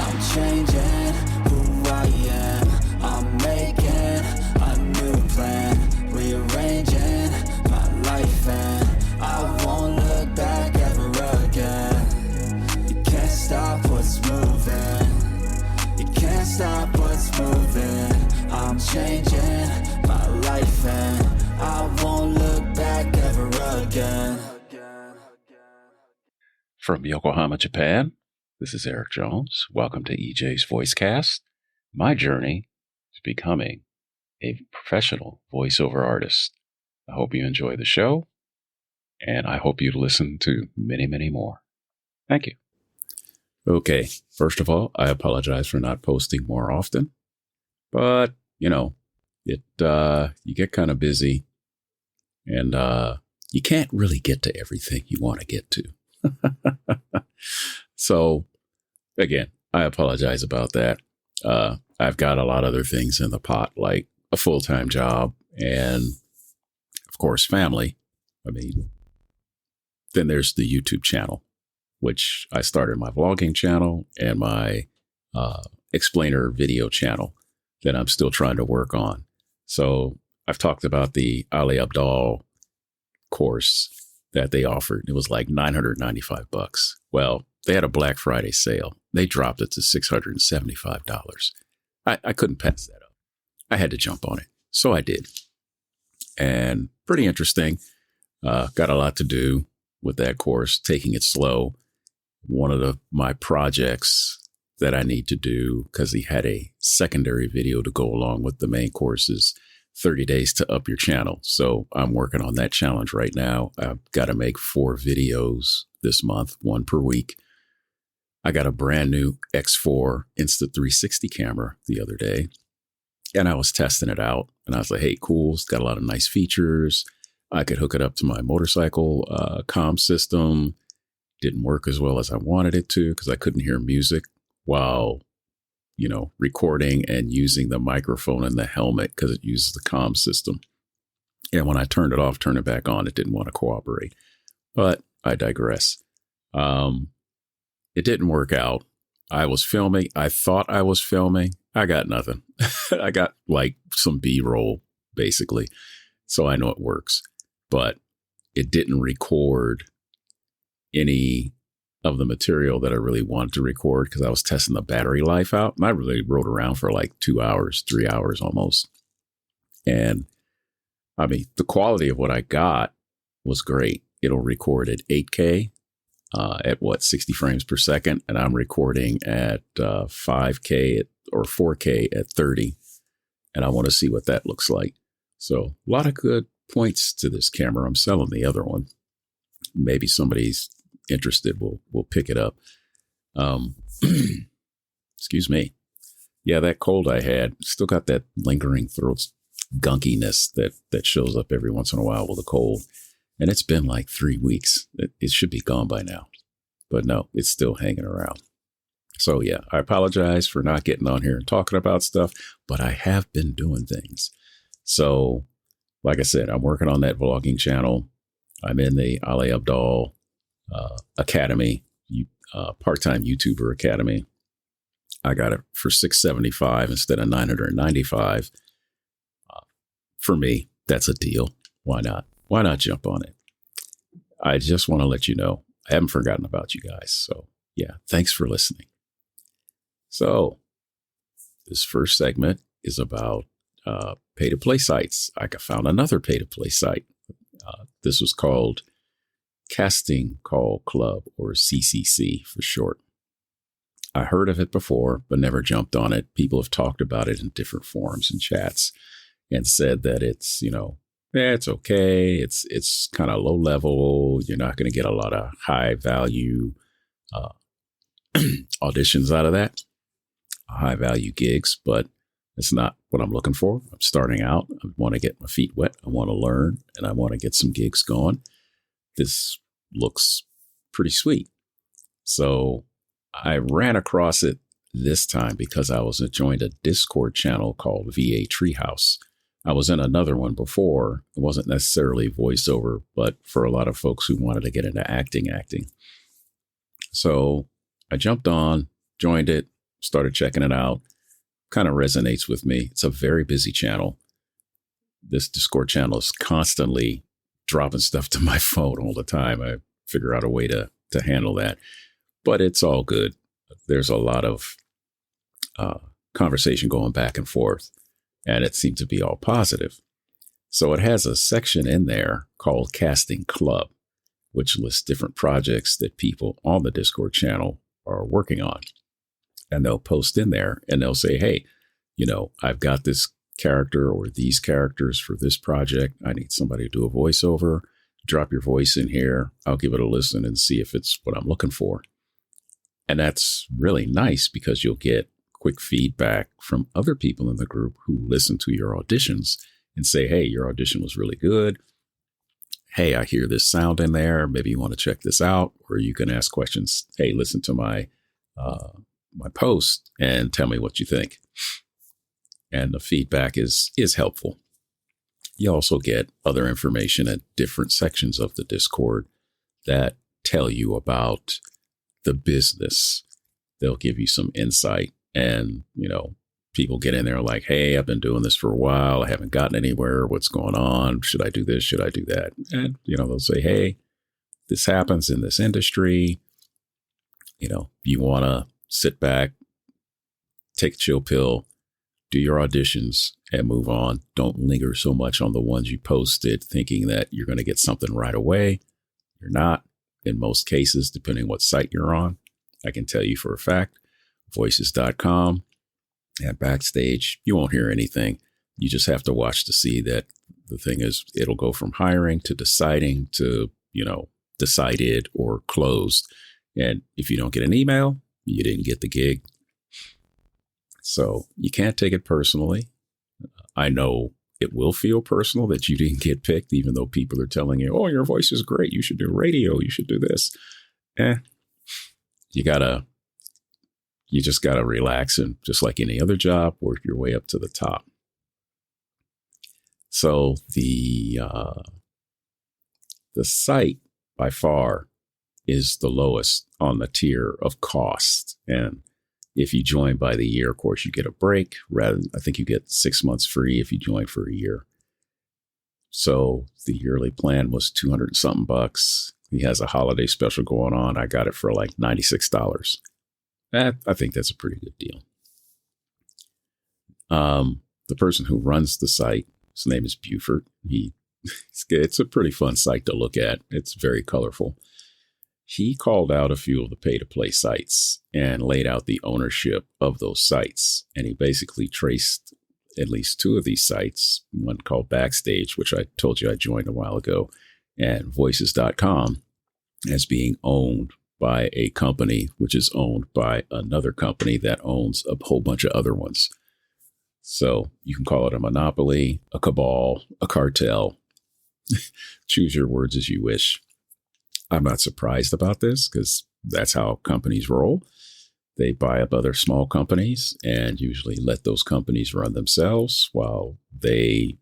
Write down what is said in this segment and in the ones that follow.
I'm changing who I am. I'm making a new plan, rearranging my life, and I won't look back ever again. You can't stop what's moving. You can't stop what's moving. I'm changing my life, and I won't look back ever again. From Yokohama, Japan, this is Eric Jones. Welcome to EJ's Voicecast, my journey to becoming a professional voiceover artist. I hope you enjoy the show, and I hope you listen to many, many more. Thank you. Okay, first of all, I apologize for not posting more often, but, you get kind of busy, and you can't really get to everything you want to get to. So, again, I apologize about that. I've got a lot of other things in the pot, like a full-time job and, of course, family. Then there's the YouTube channel, which I started my vlogging channel and my explainer video channel that I'm still trying to work on. So I've talked about the Ali Abdaal course that they offered. It was like $995. Well, they had a Black Friday sale. They dropped it to $675. I couldn't pass that up. I had to jump on it. So I did. And pretty interesting. Got a lot to do with that course, taking it slow. One of my projects that I need to do, because he had a secondary video to go along with the main course, is 30 days to up your channel. So I'm working on that challenge right now. I've got to make 4 videos this month, 1 per week. I got a brand new X4 Insta360 camera the other day, and I was testing it out, and I was like, hey, cool. It's got a lot of nice features. I could hook it up to my motorcycle comm system. Didn't work as well as I wanted it to because I couldn't hear music while recording and using the microphone in the helmet because it uses the comm system. And when I turned it off, turn it back on, it didn't want to cooperate. But I digress. It didn't work out. I was filming. I thought I was filming. I got nothing. I got like some B-roll, basically. So I know it works. But it didn't record any of the material that I really wanted to record because I was testing the battery life out. And I really rode around for like 2 hours, 3 hours almost. And the quality of what I got was great. It'll record at 8K at 60 frames per second. And I'm recording at 5K or 4K at 30. And I want to see what that looks like. So a lot of good points to this camera. I'm selling the other one. Maybe somebody's interested, we'll pick it up. Excuse me. Yeah, that cold I had, still got that lingering throat gunkiness that shows up every once in a while with a cold. And it's been like 3 weeks. It should be gone by now. But no, it's still hanging around. So yeah, I apologize for not getting on here and talking about stuff, but I have been doing things. So like I said, I'm working on that vlogging channel. I'm in the Ali Abdaal Academy, part-time YouTuber Academy. I got it for $675 instead of $995. For me, that's a deal. Why not? Why not jump on it? I just want to let you know, I haven't forgotten about you guys. So yeah, thanks for listening. So this first segment is about pay-to-play sites. I found another pay-to-play site. This was called Casting Call Club, or CCC for short. I heard of it before, but never jumped on it. People have talked about it in different forums and chats and said that it's, it's okay. It's kind of low level. You're not going to get a lot of high value auditions out of that, high value gigs, but it's not what I'm looking for. I'm starting out. I want to get my feet wet. I want to learn, and I want to get some gigs going. This looks pretty sweet. So I ran across it this time because I joined a Discord channel called VA Treehouse. I was in another one before. It wasn't necessarily voiceover, but for a lot of folks who wanted to get into acting. So I jumped on, joined it, started checking it out. Kind of resonates with me. It's a very busy channel. This Discord channel is constantly dropping stuff to my phone all the time. I figure out a way to handle that, but it's all good. There's a lot of conversation going back and forth, and it seemed to be all positive. So it has a section in there called Casting Club, which lists different projects that people on the Discord channel are working on. And they'll post in there and they'll say, hey, I've got this character or these characters for this project. I need somebody to do a voiceover. Drop your voice in here. I'll give it a listen and see if it's what I'm looking for. And that's really nice because you'll get quick feedback from other people in the group who listen to your auditions and say, hey, your audition was really good. Hey, I hear this sound in there. Maybe you want to check this out. Or you can ask questions. Hey, listen to my post and tell me what you think. And the feedback is helpful. You also get other information at different sections of the Discord that tell you about the business. They'll give you some insight. And, people get in there like, hey, I've been doing this for a while. I haven't gotten anywhere. What's going on? Should I do this? Should I do that? And, they'll say, hey, this happens in this industry. You want to sit back, take a chill pill, do your auditions and move on. Don't linger so much on the ones you posted thinking that you're going to get something right away. You're not in most cases, depending what site you're on. I can tell you for a fact, voices.com and Backstage, you won't hear anything. You just have to watch to see that the thing is, it'll go from hiring to deciding to, decided or closed. And if you don't get an email, you didn't get the gig. So you can't take it personally. I know it will feel personal that you didn't get picked, even though people are telling you, oh, your voice is great. You should do radio. You should do this. You just got to relax and just like any other job, work your way up to the top. So the site by far is the lowest on the tier of cost. And if you join by the year, of course, you get a break. I think you get 6 months free if you join for a year. So the yearly plan was $200 something bucks. He has a holiday special going on. I got it for like $96. I think that's a pretty good deal. The person who runs the site, his name is Buford. It's a pretty fun site to look at. It's very colorful. He called out a few of the pay-to-play sites and laid out the ownership of those sites. And he basically traced at least two of these sites, one called Backstage, which I told you I joined a while ago, and voices.com as being owned by a company, which is owned by another company that owns a whole bunch of other ones. So you can call it a monopoly, a cabal, a cartel. Choose your words as you wish. I'm not surprised about this because that's how companies roll. They buy up other small companies and usually let those companies run themselves while they,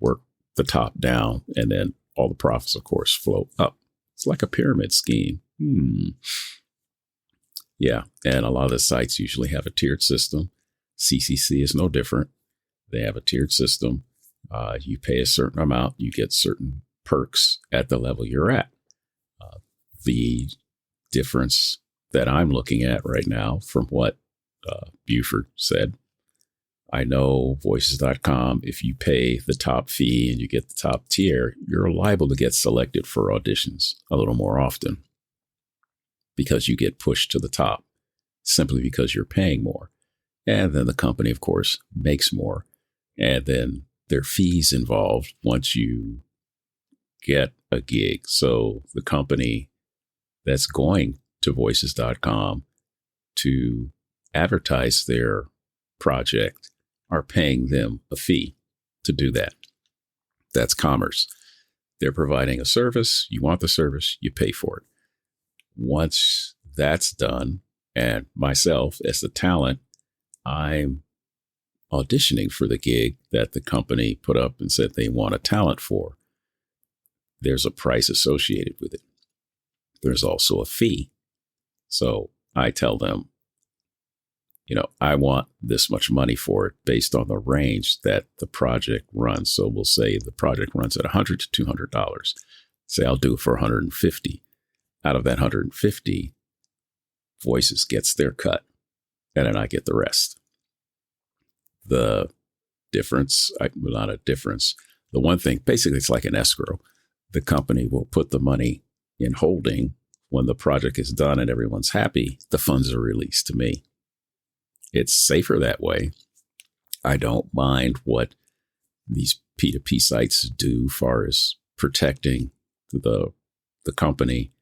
work the top down, and then all the profits, of course, flow up. It's like a pyramid scheme. Yeah. And a lot of the sites usually have a tiered system. CCC is no different. They have a tiered system. You pay a certain amount, you get certain perks at the level you're at. The difference that I'm looking at right now from what Buford said, I know voices.com, if you pay the top fee and you get the top tier, you're liable to get selected for auditions a little more often because you get pushed to the top simply because you're paying more. And then the company, of course, makes more. And then there are fees involved once you get a gig. So the company that's going to voices.com to advertise their project are paying them a fee to do that. That's commerce. They're providing a service. You want the service, you pay for it. Once that's done, and myself as the talent, I'm auditioning for the gig that the company put up and said they want a talent for. There's a price associated with it. There's also a fee. So I tell them, I want this much money for it based on the range that the project runs. So we'll say the project runs at $100 to $200. Say I'll do it for 150. Out of that 150, Voices gets their cut, and then I get the rest. The difference, not a difference. The one thing, basically, it's like an escrow. The company will put the money in holding. When the project is done and everyone's happy, the funds are released to me. It's safer that way. I don't mind what these P2P sites do as far as protecting the company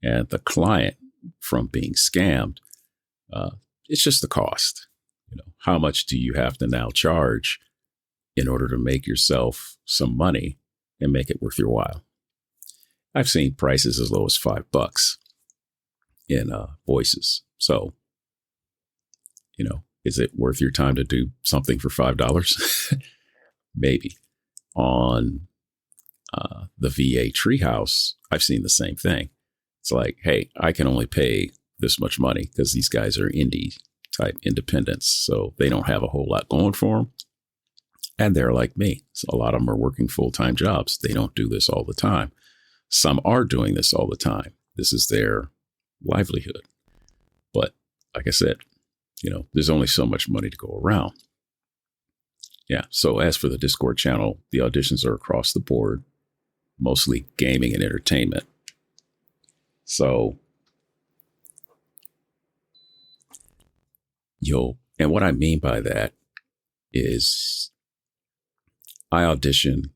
and the client from being scammed. It's just the cost. How much do you have to now charge in order to make yourself some money and make it worth your while? I've seen prices as low as $5 in Voices. So, is it worth your time to do something for $5? Maybe. On the VA Treehouse, I've seen the same thing. It's like, hey, I can only pay this much money because these guys are indie type independents. So they don't have a whole lot going for them. And they're like me. So a lot of them are working full-time jobs. They don't do this all the time. Some are doing this all the time. This is their livelihood. But like I said, there's only so much money to go around. Yeah. So as for the Discord channel, the auditions are across the board, mostly gaming and entertainment. So and what I mean by that is I audition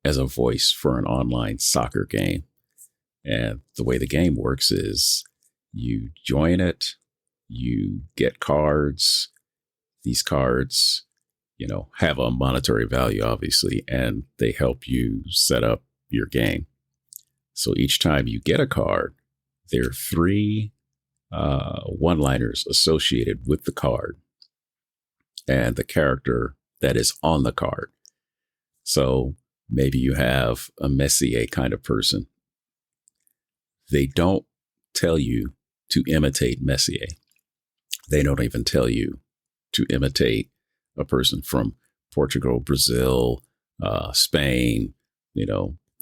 as a voice for an online soccer game. And the way the game works is you join it, you get cards. These cards, have a monetary value, obviously, and they help you set up your game. So each time you get a card, there are 3 one-liners associated with the card and the character that is on the card. So maybe you have a Messier kind of person. They don't tell you to imitate Messier. They don't even tell you to imitate a person from Portugal, Brazil, Spain,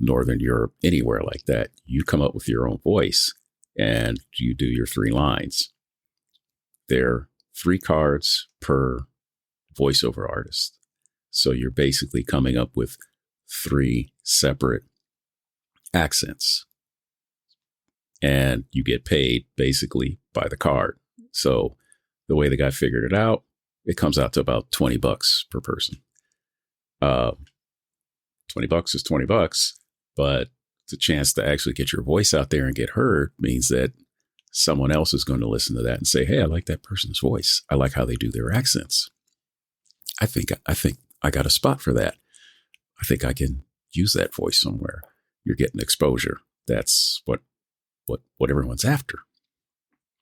Northern Europe, anywhere like that. You come up with your own voice and you do your 3 lines. There are 3 cards per voiceover artist. So you're basically coming up with 3 separate accents. And you get paid basically by the card. So the way the guy figured it out, it comes out to about $20 per person. $20 is $20, but the chance to actually get your voice out there and get heard means that someone else is going to listen to that and say, hey, I like that person's voice. I like how they do their accents. I think I got a spot for that. I think I can use that voice somewhere. You're getting exposure. That's what everyone's after.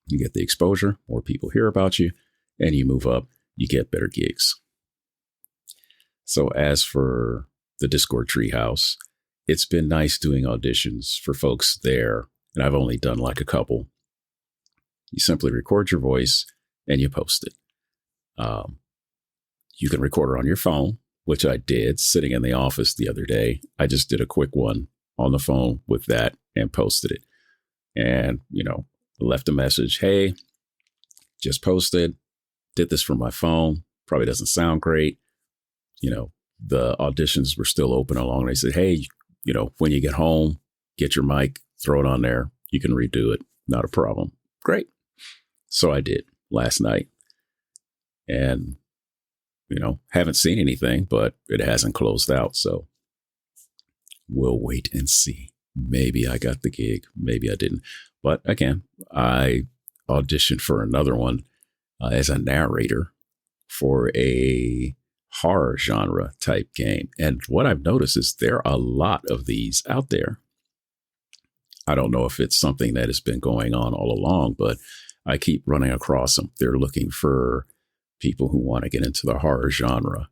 You get the exposure, more people hear about you, and you move up, you get better gigs. So as for the Discord Treehouse, it's been nice doing auditions for folks there, and I've only done like a couple. You simply record your voice and you post it. You can record it on your phone, which I did sitting in the office the other day. I just did a quick one on the phone with that and posted it. And, left a message. Hey, just posted, did this from my phone. Probably doesn't sound great. The auditions were still open along. They said, hey, when you get home, get your mic, throw it on there. You can redo it. Not a problem. Great. So I did last night. And, haven't seen anything, but it hasn't closed out. So we'll wait and see. Maybe I got the gig. Maybe I didn't. But again, I auditioned for another one as a narrator for a horror genre type game. And what I've noticed is there are a lot of these out there. I don't know if it's something that has been going on all along, but I keep running across them. They're looking for people who want to get into the horror genre,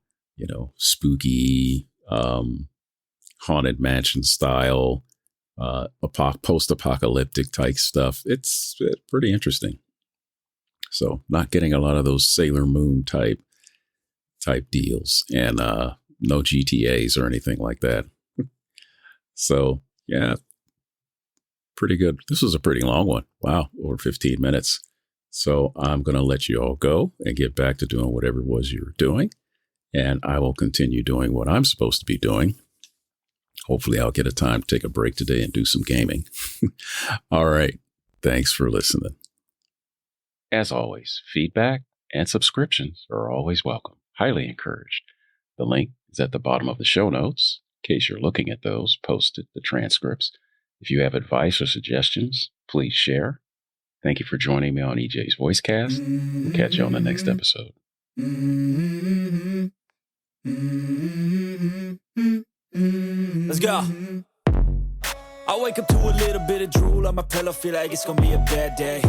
spooky, haunted mansion style, post-apocalyptic type stuff. It's pretty interesting. So not getting a lot of those Sailor Moon type deals, and no GTAs or anything like that. So yeah, pretty good. This was a pretty long one. Wow, over 15 minutes. So I'm going to let you all go and get back to doing whatever it was you were doing. And I will continue doing what I'm supposed to be doing. Hopefully I'll get a time to take a break today and do some gaming. All right. Thanks for listening. As always, feedback and subscriptions are always welcome. Highly encouraged. The link is at the bottom of the show notes. In case you're looking at those, posted the transcripts. If you have advice or suggestions, please share. Thank you for joining me on EJ's Voicecast. We'll catch you on the next episode. Let's go. I wake up to a little bit of drool on my pillow, feel like it's gonna be a bad day.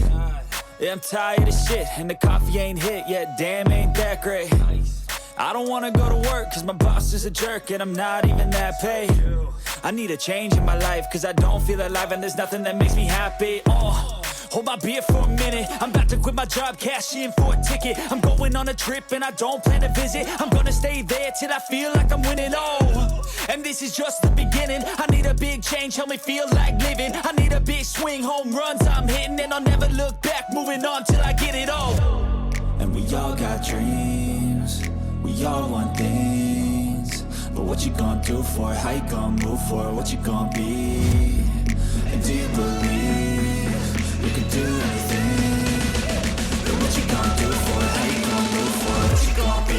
Yeah, I'm tired of shit, and the coffee ain't hit yet, damn, ain't that great. I don't wanna go to work, cause my boss is a jerk, and I'm not even that paid. I need a change in my life, cause I don't feel alive, and there's nothing that makes me happy. Hold my beer for a minute, I'm about to quit my job, cash in for a ticket. I'm going on a trip and I don't plan to visit. I'm gonna stay there till I feel like I'm winning, and this is just the beginning. I need a big change, help me feel like living. I need a big swing, home runs I'm hitting, and I'll never look back, moving on till I get it all. And we all got dreams, we all want things, but what you gonna do for it? How you gonna move for it? What you gonna be? And do you believe you can do anything? But what you gonna do for it? How you gonna move for it? What you gonna be?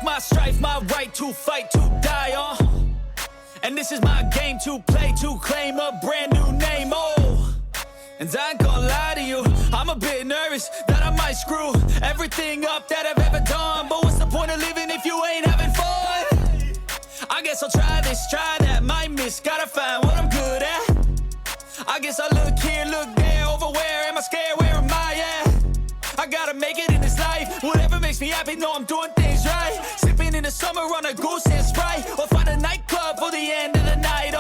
My strife, my right to fight, to die on. And this is my game to play, to claim a brand new name, And I ain't gonna lie to you, I'm a bit nervous that I might screw everything up that I've ever done. But what's the point of living if you ain't having fun? I guess I'll try this, try that, might miss, gotta find what I'm good at. I guess I look here, look there, over where am I scared, where am I at? I gotta make it in this life, whatever makes me happy, know I'm doing things right. Sipping in the summer on a goose and Sprite, or find a nightclub for the end of the night,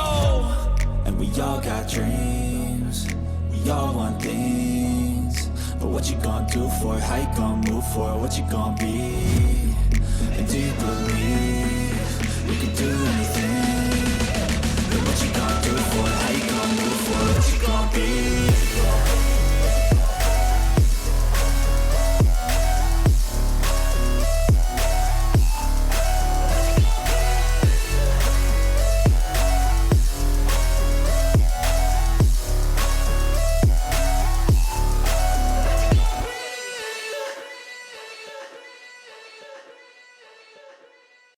And we all got dreams, we all want things, but what you gonna do for it? How you gonna move for it? What you gonna be? And do you believe you can do anything? But what you gonna do for it? How you gonna move for it? What you gonna be?